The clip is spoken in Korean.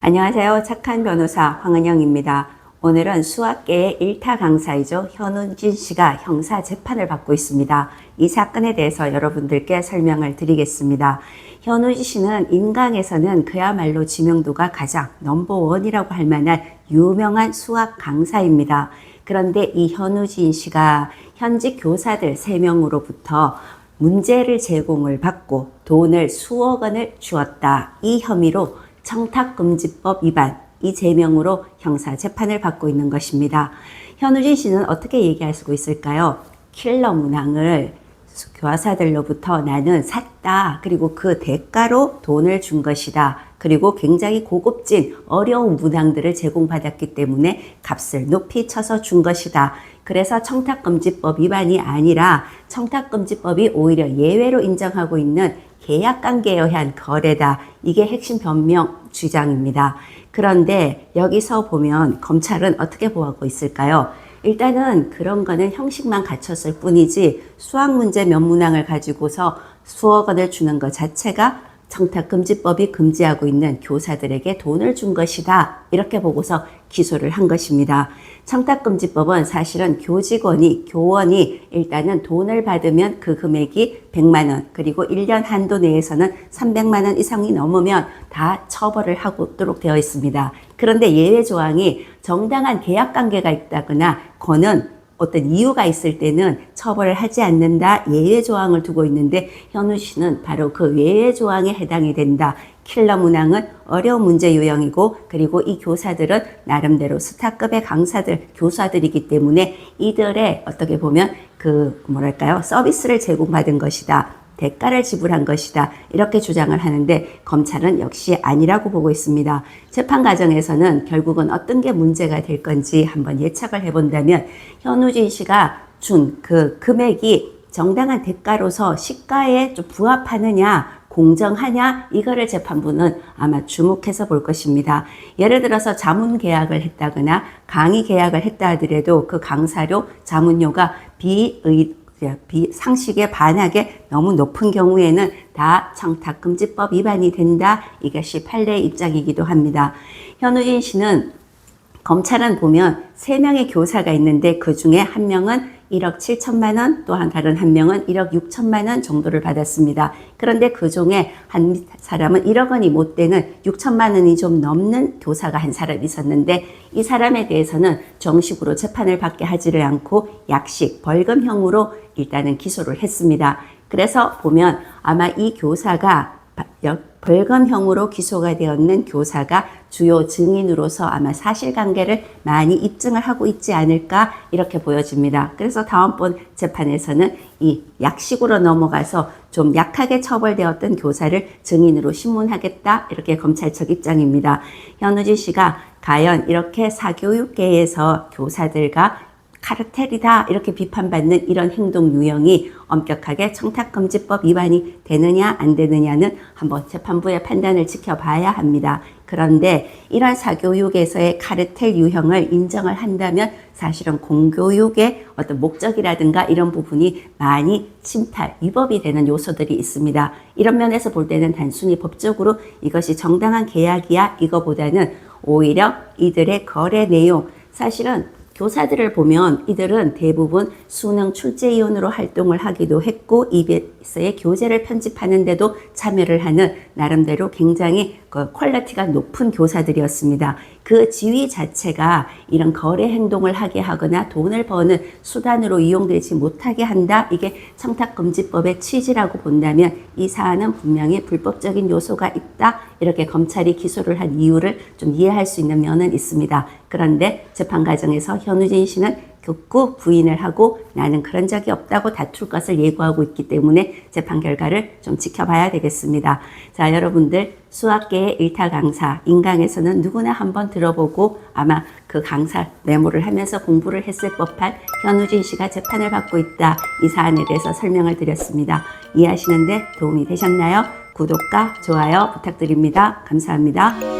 안녕하세요. 착한 변호사 황은영입니다. 오늘은 수학계의 일타 강사이죠. 현우진 씨가 형사 재판을 받고 있습니다. 이 사건에 대해서 여러분들께 설명을 드리겠습니다. 현우진 씨는 인강에서는 그야말로 지명도가 가장 넘버원이라고 할 만한 유명한 수학 강사입니다. 그런데 이 현우진 씨가 현직 교사들 3명으로부터 문제를 제공을 받고 돈을 수억 원을 주었다. 이 혐의로 청탁금지법 위반, 이 제명으로 형사 재판을 받고 있는 것입니다. 현우진 씨는 어떻게 얘기할 수 있을까요? 킬러 문항을 교사들로부터 나는 샀다. 그리고 그 대가로 돈을 준 것이다. 그리고 굉장히 고급진 어려운 문항들을 제공받았기 때문에 값을 높이 쳐서 준 것이다. 그래서 청탁금지법 위반이 아니라 청탁금지법이 오히려 예외로 인정하고 있는 계약관계에 의한 거래다. 이게 핵심 변명 주장입니다. 그런데 여기서 보면 검찰은 어떻게 보고 있을까요? 일단은 그런 거는 형식만 갖췄을 뿐이지 수학 문제 몇 문항을 가지고서 수억 원을 주는 것 자체가 청탁금지법이 금지하고 있는 교사들에게 돈을 준 것이다. 이렇게 보고서 기소를 한 것입니다. 청탁금지법은 사실은 교원이 일단은 돈을 받으면 그 금액이 100만 원, 그리고 1년 한도 내에서는 300만 원 이상이 넘으면 다 처벌을 하도록 되어 있습니다. 그런데 예외 조항이 정당한 계약 관계가 있다거나 거는 어떤 이유가 있을 때는 처벌을 하지 않는다. 예외 조항을 두고 있는데 현우 씨는 바로 그 예외 조항에 해당이 된다. 킬러 문항은 어려운 문제 유형이고 그리고 이 교사들은 나름대로 스타급의 강사들, 교사들이기 때문에 이들의 어떻게 보면 서비스를 제공받은 것이다. 대가를 지불한 것이다. 이렇게 주장을 하는데 검찰은 역시 아니라고 보고 있습니다. 재판 과정에서는 결국은 어떤 게 문제가 될 건지 한번 예측을 해본다면 현우진 씨가 준 그 금액이 정당한 대가로서 시가에 좀 부합하느냐 공정하냐 이거를 재판부는 아마 주목해서 볼 것입니다. 예를 들어서 자문 계약을 했다거나 강의 계약을 했다 하더라도 그 강사료 자문료가 상식에 반하게 너무 높은 경우에는 다 청탁금지법 위반이 된다. 이것이 판례의 입장이기도 합니다. 현우진 씨는 검찰은 보면 3명의 교사가 있는데 그 중에 한 명은 1억 7천만 원, 또한 다른 한 명은 1억 6천만 원 정도를 받았습니다. 그런데 그 중에 한 사람은 1억 원이 못 되는 6천만 원이 좀 넘는 교사가 한 사람 있었는데 이 사람에 대해서는 정식으로 재판을 받게 하지를 않고 약식, 벌금형으로 일단은 기소를 했습니다. 그래서 보면 아마 이 교사가 벌금형으로 기소가 되었는 교사가 주요 증인으로서 아마 사실관계를 많이 입증을 하고 있지 않을까 이렇게 보여집니다. 그래서 다음번 재판에서는 이 약식으로 넘어가서 좀 약하게 처벌되었던 교사를 증인으로 신문하겠다 이렇게 검찰 측 입장입니다. 현우진 씨가 과연 이렇게 사교육계에서 교사들과 카르텔이다 이렇게 비판받는 이런 행동 유형이 엄격하게 청탁금지법 위반이 되느냐 안 되느냐는 한번 재판부의 판단을 지켜봐야 합니다. 그런데 이런 사교육에서의 카르텔 유형을 인정을 한다면 사실은 공교육의 어떤 목적이라든가 이런 부분이 많이 침탈, 위법이 되는 요소들이 있습니다. 이런 면에서 볼 때는 단순히 법적으로 이것이 정당한 계약이야 이거보다는 오히려 이들의 거래 내용, 사실은 교사들을 보면 이들은 대부분 수능 출제위원으로 활동을 하기도 했고 EBS의 교재를 편집하는데도 참여를 하는 나름대로 굉장히 퀄리티가 높은 교사들이었습니다. 그 지위 자체가 이런 거래 행동을 하게 하거나 돈을 버는 수단으로 이용되지 못하게 한다. 이게 청탁금지법의 취지라고 본다면 이 사안은 분명히 불법적인 요소가 있다. 이렇게 검찰이 기소를 한 이유를 좀 이해할 수 있는 면은 있습니다. 그런데 재판 과정에서 현우진 씨는 극구 부인을 하고 나는 그런 적이 없다고 다툴 것을 예고하고 있기 때문에 재판 결과를 좀 지켜봐야 되겠습니다. 자, 여러분들 수학계의 일타 강사, 인강에서는 누구나 한번 들어보고 아마 그 강사 메모를 하면서 공부를 했을 법한 현우진 씨가 재판을 받고 있다. 이 사안에 대해서 설명을 드렸습니다. 이해하시는데 도움이 되셨나요? 구독과 좋아요 부탁드립니다. 감사합니다.